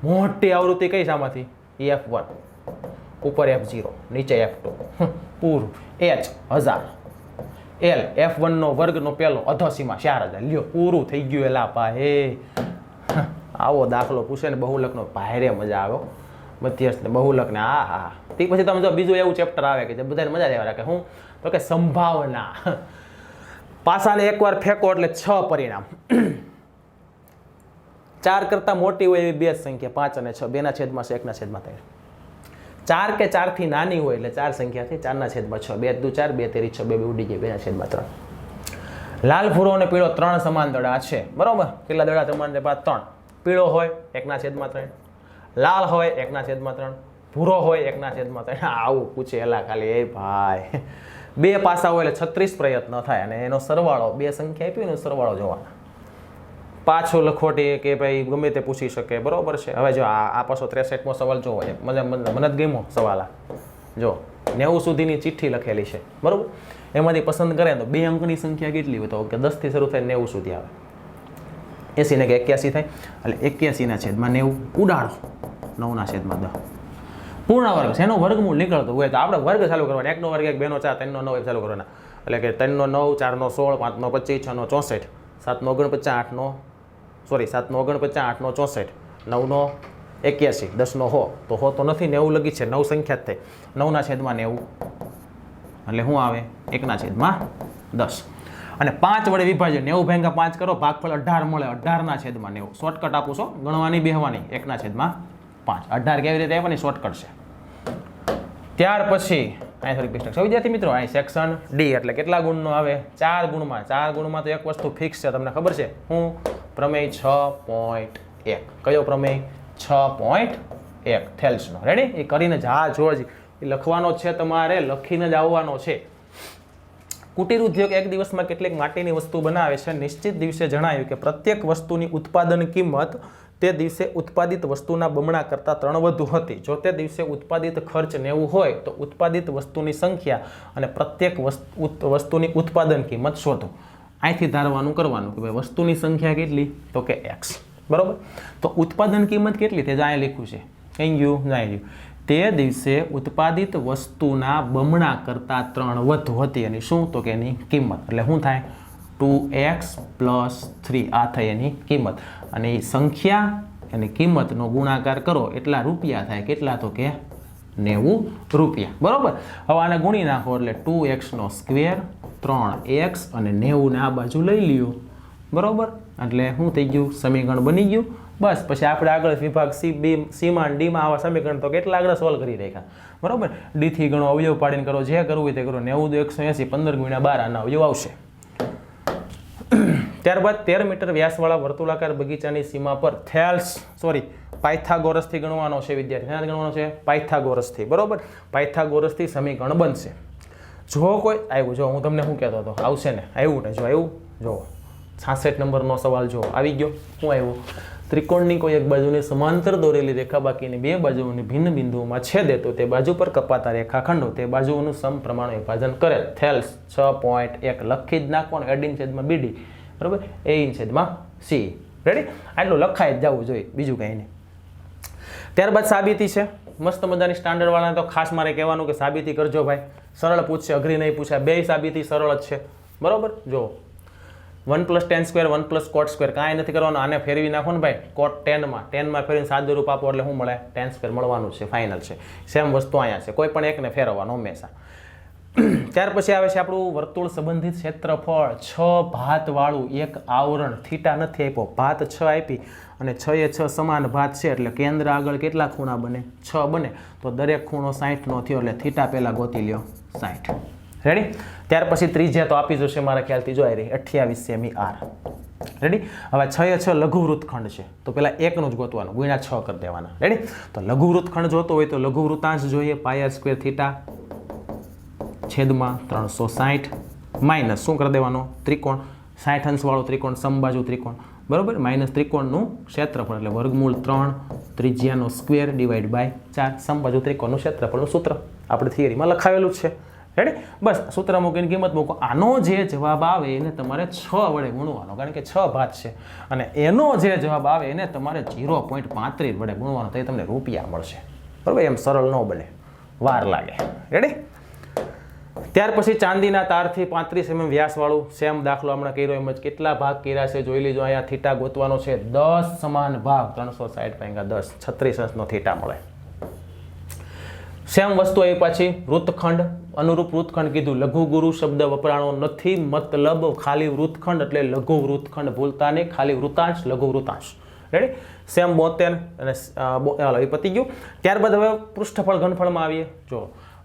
મોટી આવૃત્તિ કઈ સામાંથી? f1 ઉપર f0 નીચે f2 પૂરું. h 1000, l f1 નો વર્ગનો પહેલો અધો સીમા 4000. લ્યો પૂરું થઈ ગયું. એલા ભાઈ આવો દાખલો પૂછે ને બહુલકનો ભારે મજા આવે, મધ્યસ્થ ને બહુલક ને હા. તે પછી તમે જો બીજું એવું ચેપ્ટર આવે કે જે બધાને મજા દેવા રાખે, હું તો કે સંભાવના. પાસાને એકવાર ફેંકો એટલે 6 પરિણામ. 4 કરતા મોટી હોય એવી બે સંખ્યા 5 અને 6 2 ના છેદમાં 1 ના છેદમાં 3. 4 કે 4 થી નાની હોય એટલે 4 સંખ્યાથી 4 ના છેદમાં 6 2 દુ 4 2 તેરી 6 2 ઉડી જાય 2 ના છેદમાં 3. લાલ ભૂરો અને પીળો 3 સમાન દડા છે, બરોબર. કેટલા દડા તમારે પાસે? 3. પીળો હોય 1 ના છેદમાં 3, લાલ હોય 1 ના છેદમાં 3, ભૂરો હોય 1 ના છેદમાં 3. આવું પૂછે એલા ખાલી એ ભાઈ. 2 પાસા હોય એટલે 36 પ્રયત્ન થાય અને એનો સરવાળો, બે સંખ્યા આપી એનો સરવાળો જોવાનો. પાછો લખોટી કે ભાઈ ગમે તે પૂછી શકે, બરોબર છે. હવે જો આ પાછો 63મો સવાલ જોવો, મને જ ગમ્યો સવાલ. જો 90 સુધીની ચિઠ્ઠી લખેલી છે, બરોબર. એમાંથી પસંદ કરે તો 2 અંકની સંખ્યા કેટલી હોય? તો કે 10 થી શરૂ થાય 90 સુધી આવે. 80 ને કે 81 થાય એટલે 81 ના છેદમાં 90 ઉડાડો 9 ના છેદમાં 10. પૂર્ણ વર્ગ એનો વર્ગમૂળ નીકળતો હોય તો આપણે વર્ગ ચાલુ કરવાનો. 1 નો વર્ગ 1, 2 નો 4, 3 નો 9 ચાલુ કરવાના. એટલે કે 3 નો 9, 4 નો 16, 5 નો 25, 6 નો 64, 7 નો 49, 8 નો 7 નો 49, 8 નો 64, 9 નો 81, 10 નો 100. તો 100 તો નથી, 90 લગી છે, 9 સંખ્યા જ થઈ. 9 ના છેદમાં 90 એટલે શું આવે? 1 ના છેદમાં 10. અને 5 વડે વિભાજન 90 ભાગ્યા 5 કરો, ભાગફળ 18 મળે. 18 ના છેદમાં 90. શોર્ટકટ આપું છો, ગણવાની બેહવાની. 1 ના છેદમાં 5. 18 કેવી રીતે આવવાની? શોર્ટકટ છે. ત્યાર પછી અહીં થોડીક મિસ્ટેક છે વિદ્યાર્થી મિત્રો. અહીં સેક્શન ડી એટલે કેટલા ગુણનો આવે? 4 ગુણમાં. 4 ગુણમાં તો એક વસ્તુ ફિક્સ છે, તમને ખબર છે હું? પ્રમેય 6.1. કયો પ્રમેય? 6.1 થેલ્સનો. રેડી? એ કરીને જા જોજી, એ લખવાનો છે તમારે, લખીને જ આવવાનો છે. કુટીર ઉદ્યોગ એક દિવસમાં કેટલીક માટીની વસ્તુ બનાવે છે. નિશ્ચિત દિવસે જણાવ્યું કે પ્રત્યેક વસ્તુની ઉત્પાદન કિંમત તે દિવસે ઉત્પાદિત વસ્તુના બમણા કરતાં 3 વધુ હતી. જો તે દિવસે ઉત્પાદિત ખર્ચ 90 હોય તો ઉત્પાદિત વસ્તુની સંખ્યા અને પ્રત્યેક વસ્તુની ઉત્પાદન કિંમત શોધો. અહીંથી ધારવાનું કરવાનું કે ભાઈ વસ્તુની સંખ્યા કેટલી? તો કે x, બરોબર. તો ઉત્પાદન કિંમત કેટલી? તે જ અહીં લખ્યું છે. કઈ ગયું? જાણી ગયું. તે દિવસે ઉત્પાદિત વસ્તુના બમણા કરતાં 3 વધુ હતી. એની શું? તો કે એની કિંમત. એટલે શું થાય? 2x + 3 આ થઈ એની કિંમત. અને એ સંખ્યા અને કિંમતનો ગુણાકાર કરો એટલા રૂપિયા થાય. કેટલા? તો કે 90 રૂપિયા, બરોબર. હવે આને ગુણી નાખો એટલે 2x², 3x અને 90 ને આ બાજુ લઈ લ્યો, બરોબર. એટલે શું થઈ ગયું? સમીકરણ બની ગયું. બસ પછી આપણે આગળ વિભાગ સીમાં ડીમાં આવા સમીકરણ તો કેટલા આગળ સોલ્વ કરી રાખ્યા, બરોબર. ડીથી ગણો, અવયવ પાડીને કરો, જે કરવું હોય તે કરો. 90 180, 15 × 12 આના અવયવ આવશે. ત્યારબાદ 13 મીટર વ્યાસવાળા વર્તુળાકાર બગીચાની સીમા પર પાયથાગોરસથી ગણવાનો છે વિદ્યાર્થી. ક્યાંથી ગણવાનો છે? પાયથાગોરસથી, બરોબર. પાયથાગોરસથી સમીકરણ બનશે. જો કોઈ આવ્યું, જો હું તમને શું કહેતો હતો, આવશે ને? આવ્યું ને? જો આવ્યું, જો 66 નંબરનો સવાલ જો આવી ગયો. શું આવ્યું? ત્રિકોણની કોઈ એક બાજુની સમાંતર દોરેલી રેખા બાકીની બે બાજુઓની ભિન્ન બિંદુઓમાં છેદે તો તે બાજુ પર કપાતા રેખાખંડો તે બાજુઓનું સમપ્રમાણ વિભાજન કરે. થેલ્સ 6.1 લખી જ નાખવાનું. AD છેદમાં BD, બરોબર. A છેદમાં C. રેડી? આટલું લખાય જ જવું જોઈએ, બીજું કંઈ નહીં. ત્યારબાદ સાબિતી છે. મસ્ત મજાની સ્ટાન્ડર્ડ વાળાને તો ખાસ મારે કહેવાનું કે સાબિતી કરજો ભાઈ. સરળ પૂછશે, અઘરી નહીં પૂછે. બે સાબિતી સરળ જ છે, બરોબર. જો 1 + tan², 1 + cot², કાંઈ નથી કરવાનું. આને ફેરવી નાખો ને ભાઈ cot 10માં ફેરવીને સાદું રૂપ આપો એટલે શું મળે? tan² મળવાનું છે, ફાઇનલ છે. સેમ વસ્તુ અહીંયા છે, કોઈ પણ એકને ફેરવવાનું હંમેશા. ત્યાર પછી આવે છે આપણું વર્તુળ સંબંધિત ક્ષેત્રફળ. 6 ભાતવાળું એક આવરણ. થીટા નથી આપ્યો, ભાત 6 આપી અને 6 એ 6 સમાન ભાત છે એટલે કેન્દ્ર આગળ કેટલા ખૂણા બને? 6 બને. તો દરેક ખૂણો 60નો થયો એટલે થીટા પહેલાં ગોતી લ્યો 60. રેડી? ત્યાર પછી ત્રિજ્યા તો આપી જશે મારા ખ્યાલથી, જોઈ રહી 28 સેમી r. રેડી? હવે 6 એ 6 લઘુ વૃત્તખંડ છે તો પેલા એકનું જ ગોતવાનું, ગુણ્યા 6 કરી દેવાના. રેડી? તો લઘુ વૃત્તખંડ જોતો હોય તો લઘુ વૃત્તાંશ જોઈએ. πr² થીટા છેદમાં 360 માઇનસ શું કરી દેવાનો? ત્રિકોણ 60 અંશવાળો ત્રિકોણ, સમબાજુ ત્રિકોણ, બરોબર. માઇનસ ત્રિકોણનું ક્ષેત્રફળ એટલે વર્ગમૂળ 3 ત્રિજ્યાનો સ્ક્વેર ડિવાઈડ બાય 4 સમબાજુ ત્રિકોણનું ક્ષેત્રફળનું સૂત્ર આપણે થિયરીમાં લખાવેલું જ છે. રેડી? બસ સૂત્ર મૂકીને કિંમત મૂકો. આનો જે જવાબ આવે એને તમારે 6 વડે ગુણવાનો, કારણ કે 6 ભાત છે. અને એનો જે જવાબ આવે એને તમારે 0.35 વડે ગુણવાનો, તો એ તમને રૂપિયા મળશે, બરોબર. એમ સરળ ન બને, વાર લાગે. રેડી? ત્યાર પછી ચાંદીના તારથી 35 mm વ્યાસવાળું સેમ દાખલો હમણાં કર્યો એમ જ કેટલા ભાગ કર્યા છે જોઈ લીજો. અહીંયા થીટા ગોતવાનો છે 10 સમાન ભાગ 360 ભાગ્યા 10 36 અંશનો થીટા મળે. સેમ વસ્તુ એ પાછી વૃત્તખંડ અનુરૂપ વૃત્તખંડ કીધું. લઘુ ગુરુ શબ્દ વપરાણો નથી, મતલબ ખાલી વૃત્તખંડ એટલે લઘુ વૃત્તખંડ ભૂલતા નહીં, ખાલી વૃતાંશ લઘુ વૃતાંશ. રેડી? સેમ 72 અને એ પતી ગયું. ત્યારબાદ હવે પૃષ્ઠફળ ઘનફળમાં આવીએ. જો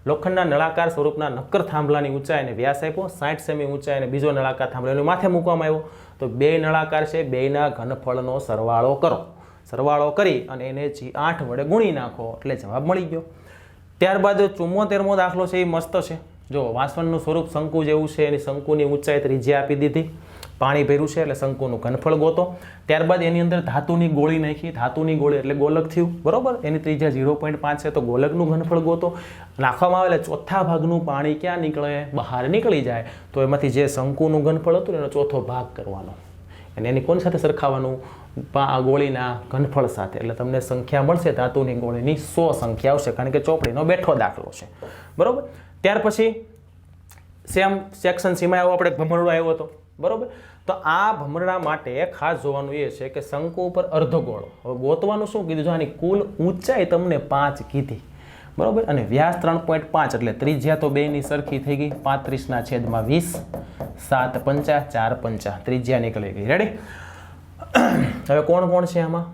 લોખંડના નળાકાર સ્વરૂપના નક્કર થાંભલાની ઊંચાઈને વ્યાસ આપ્યો 60 સેમી ઊંચાઈ અને બીજો નળાકાર થાંભલો એની માથે મૂકવામાં આવ્યો. તો બે નળાકાર છે, બેના ઘનફળનો સરવાળો કરો. સરવાળો કરી અને એને 8 વડે ગુણી નાખો એટલે જવાબ મળી ગયો. ત્યારબાદ 74મો દાખલો છે એ મસ્ત છે. જો વાસણનું સ્વરૂપ શંકુ જેવું છે, એની શંકુની ઊંચાઈ ત્રિજ્યા આપી દીધી, પાણી ભર્યું છે એટલે શંકુનું ઘનફળ ગોતો. ત્યારબાદ એની અંદર ધાતુની ગોળી નાખી, ધાતુની ગોળી એટલે ગોલક થયું, બરોબર. એની ત્રિજ્યા 0.5 છે તો ગોલકનું ઘનફળ ગોતો. નાખવામાં આવે એટલે ચોથા ભાગનું પાણી ક્યાં નીકળે? બહાર નીકળી જાય. તો એમાંથી જે શંકુનું ઘનફળ હતું એનો ચોથો ભાગ કરવાનો અને એની કોની સાથે સરખાવવાનું? ગોળીના ઘનફળ સાથે. એટલે તમને સંખ્યા મળશે ધાતુની ગોળીની 100 સંખ્યા આવશે, કારણ કે ચોપડીનો બેઠો દાખલો છે, બરોબર. ત્યાર પછી સેમ સેક્શન સીમાં આવ્યો, આપણે ભમરડો આવ્યો હતો, બરોબર. તો આ ભમરડા માટે ખાસ જોવાનું એ છે કે શંકુ ઉપર અર્ધગોળો. હવે ગોતવાનું શું કીધું? આની કુલ ઊંચાઈ તમને 5 કીધી, બરોબર. અને વ્યાસ 3.5 એટલે ત્રિજ્યા તો બેની સરખી થઈ ગઈ. 35/20 7 5 4 5 ત્રિજ્યા નીકળી ગઈ. રેડી? હવે કોણ કોણ છે આમાં?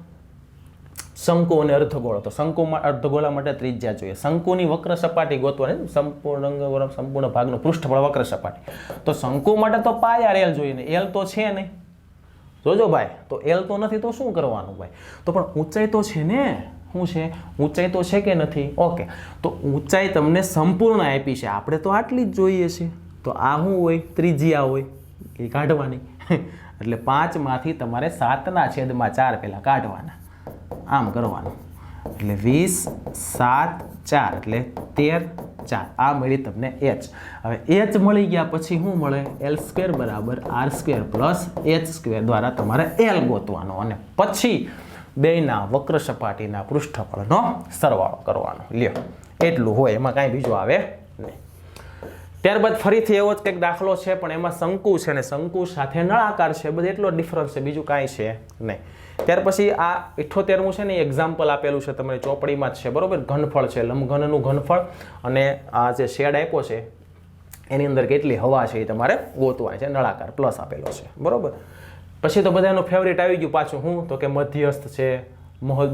શંકુ અને અર્ધગોળો. તો શંકુમાં અર્ધગોળા માટે ત્રિજ્યા જોઈએ. શંકુની વક્ર સપાટી ગોતવાની, સંપૂર્ણ ભાગનું પૃષ્ઠફળ વક્ર સપાટી. તો શંકુ માટે તો પાય એલ જોઈએ ને, એલ તો છે નહીં. જોજો ભાઈ, તો એલ તો નથી તો શું કરવાનું ભાઈ? તો પણ ઊંચાઈ તો છે ને. શું છે? ઊંચાઈ તો છે કે નથી? ઓકે, તો ઊંચાઈ તમને સંપૂર્ણ આપી છે, આપણે તો આટલી જ જોઈએ છે. તો આ શું હોય? ત્રિજ્યા હોય, એ કાઢવાની. એટલે 5 માંથી તમારે 7/4 પહેલા કાઢવાના, આમ કરવાનું. એટલે 20 7 4 એટલે 13 4 આ મળી તમને h. હવે h મળી ગયા પછી શું મળે? l² બરાબર r² પ્લસ h² દ્વારા તમારે l ગોતવાનો અને પછી બેયના વક્ર સપાટીના પૃષ્ઠફળનો સરવાળો કરવાનો. લ્યો, એટલું હોય, એમાં કાંઈ બીજું આવે નહીં. ત્યારબાદ ફરીથી એવો જ કંઈક દાખલો છે, પણ એમાં શંકુ છે ને શંકુ સાથે નળાકાર છે. બધું એટલો ડિફરન્સ છે, બીજું કાંઈ છે નહીં. ત્યાર પછી આ 78મું છે ને એ એક્ઝામ્પલ આપેલું છે તમારી ચોપડીમાં જ છે, બરોબર. ઘનફળ છે, લંબઘનનું ઘનફળ અને આ જે શેડ આપ્યો છે એની અંદર કેટલી હવા છે એ તમારે ગોતવાની છે. નળાકાર પ્લસ આપેલો છે, બરોબર. પછી તો બધાનું ફેવરિટ આવી ગયું પાછું. હું તો કે મધ્યસ્થ છે,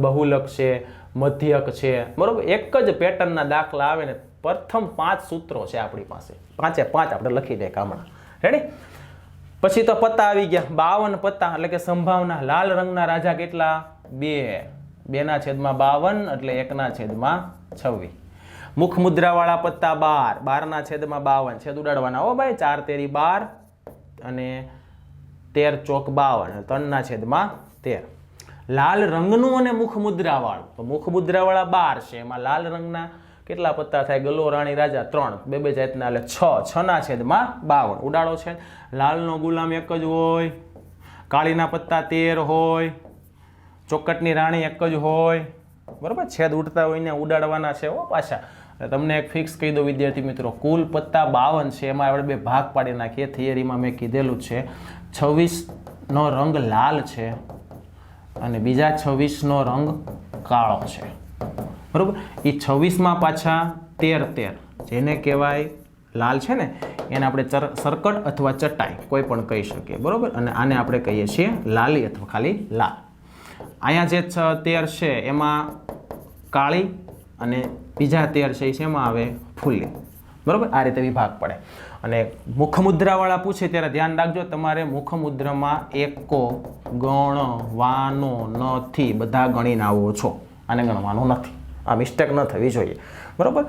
બહુલક છે, મધ્યક છે, બરોબર. એક જ પેટર્નના દાખલા આવે ને પ્રથમ 5 સૂત્રો છે આપણી પાસે, 5 આપણે લખી દે હમણાં. રેડી? પછી તો પત્તા આવી ગયા. 52 પત્તા એટલે કે સંભાવના. લાલ રંગના રાજા કેટલા? 2/52 એટલે 1/26. મુખ મુદ્રાવાળા પત્તા 12 12/52 છેદ ઉડાડવાના. હો ભાઈ, 4 તેરી 12 અને 13 ચોક 52 3/13. લાલ રંગનું અને મુખ મુદ્રાવાળું. તો મુખ મુદ્રાવાળા 12 છે, એમાં લાલ રંગના કેટલા પત્તા થાય? ગલ્લો રાણી રાજા 3 બે જાતના એટલે 6/52 ઉડાડો છે. લાલનો ગુલામ એક જ હોય, કાળીના પત્તા 13 હોય, ચોકટની રાણી એક જ હોય, બરોબર. છેદ ઉડતા હોય ને ઉડાડવાના છે હો પાછા. તમને એક ફિક્સ કહી દો વિદ્યાર્થી મિત્રો, કુલ પત્તા 52 છે, એમાં આપણે 2 ભાગ પાડી નાખીએ. થિયરીમાં મેં કીધેલું છે 26નો રંગ લાલ છે અને બીજા 26નો રંગ કાળો છે, બરોબર. એ 26માં પાછા 13 જેને કહેવાય લાલ છે ને એને આપણે સરકટ અથવા ચટાઈ કોઈ પણ કહી શકીએ, બરોબર. અને આને આપણે કહીએ છીએ લાલી અથવા ખાલી લાલ. અહીંયા જે 13 છે એમાં કાળી અને બીજા 13 છે એમાં આવે ફૂલી, બરોબર. આ રીતે વિભાગ પડે. અને મુખમુદ્રાવાળા પૂછે ત્યારે ધ્યાન રાખજો, તમારે મુખમુદ્રામાં એકો ગણવાનો નથી, બધા ગણીને આવો છો, આને ગણવાનું નથી. આ મિસ્ટેક ન થવી જોઈએ, બરોબર.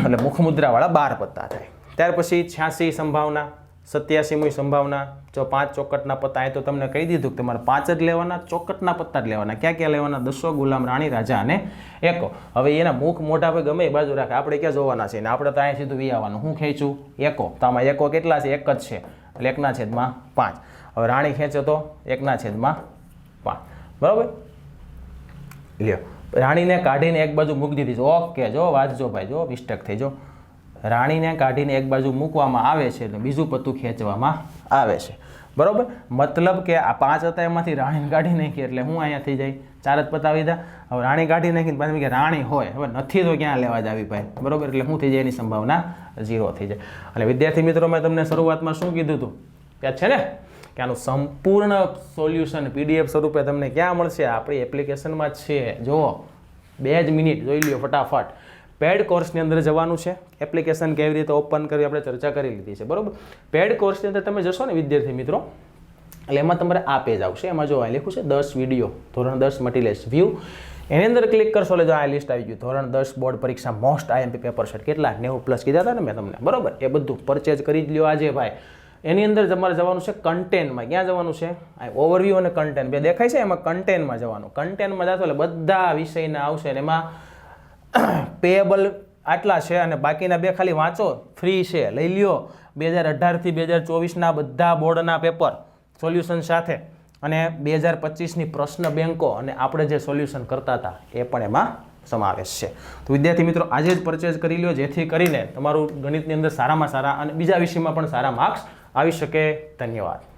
એટલે મુખમુદ્રાવાળા 12 પત્તા થાય. ત્યાર પછી 86 સંભાવના, 87મી સંભાવના. જો 5 ચોકટના પત્તા તો તમને કહી દીધું કે તમારે 5 જ લેવાના, ચોકટના પત્તા જ લેવાના. ક્યાં ક્યાં લેવાના? 10 ગુલામ રાણી રાજા અને એકો. હવે એના મુખ મોઢા પર ગમે એ બાજુ રાખે, આપણે ક્યાં જોવાના છે? આપણે તો અહીંયા સીધું વી આવવાનું. હું ખેંચું? એકો. તો આમાં એકો કેટલા છે? એક જ છે એટલે 1/5. હવે રાણી ખેંચો તો 1/5, બરોબર. લ્યો, રાણીને કાઢીને એક બાજુ મૂકી દીધી છે. ઓકે, જો વાંચજો ભાઈ, જો મિસ્ટેક થઈ. જો રાણીને કાઢીને એક બાજુ મૂકવામાં આવે છે અને બીજું પત્તું ખેંચવામાં આવે છે, બરાબર. મતલબ કે આ 5 હતા એમાંથી રાણીને કાઢી નાખી એટલે હું અહીંયા થઈ જાય 4 જ પતાવી દીધા. હવે રાણી કાઢી નાખીને પાછી કે રાણી હોય, હવે નથી તો ક્યાં લેવા જ આવી ભાઈ, બરાબર. એટલે શું થઈ જાય, એની સંભાવના 0 થઈ જાય. અને વિદ્યાર્થી મિત્રો, મેં તમને શરૂઆતમાં શું કીધું હતું, યાદ છે ને, કે આનું સંપૂર્ણ સોલ્યુશન PDF સ્વરૂપે તમને ક્યાં મળશે, આપણી એપ્લિકેશનમાં જ છે. જુઓ, 2 જ મિનિટ જોઈ લ્યો ફટાફટ. પેડ કોર્સની અંદર જવાનું છે. એપ્લિકેશન કેવી રીતે ઓપન કરવી આપણે ચર્ચા કરી લીધી છે, બરાબર. પેડ કોર્સની અંદર તમે જશો ને વિદ્યાર્થી મિત્રો, એટલે એમાં તમારે આ પેજ આવશે. એમાં જો આ લખ્યું છે 10 વિડીયો ધોરણ 10 મટીરિયલ્સ વ્યૂ. એની અંદર ક્લિક કરશો એટલે જો આ લિસ્ટ આવી ગયું. ધોરણ 10 બોર્ડ પરીક્ષા મોસ્ટ IMP પેપર સેટ કેટલા 90+ કીધા હતા ને મેં તમને, બરાબર. એ બધું પરચેજ કરી જ લ્યો આજે ભાઈ. એની અંદર તમારે જવાનું છે કન્ટેન્ટમાં. ક્યાં જવાનું છે, આ ઓવરવ્યૂ અને કન્ટેન્ટ બે દેખાય છે, એમાં કન્ટેન્ટમાં જવાનું. કન્ટેન્ટમાં જશો એટલે બધા વિષયના આવશે અને એમાં પેએબલ આટલા છે અને બાકીના 2 ખાલી વાંચો, ફ્રી છે, લઈ લ્યો. 2018 થી 2024ના બધા બોર્ડના પેપર સોલ્યુશન સાથે અને 2025ની પ્રશ્ન બેંકો અને આપણે જે સોલ્યુશન કરતા હતા એ પણ એમાં સમાવેશ છે. તો વિદ્યાર્થી મિત્રો, આજે જ પરચેઝ કરી લ્યો, જેથી કરીને તમારું ગણિતની અંદર સારામાં સારા અને બીજા વિષયમાં પણ સારા માર્ક્સ આવી શકે. ધન્યવાદ.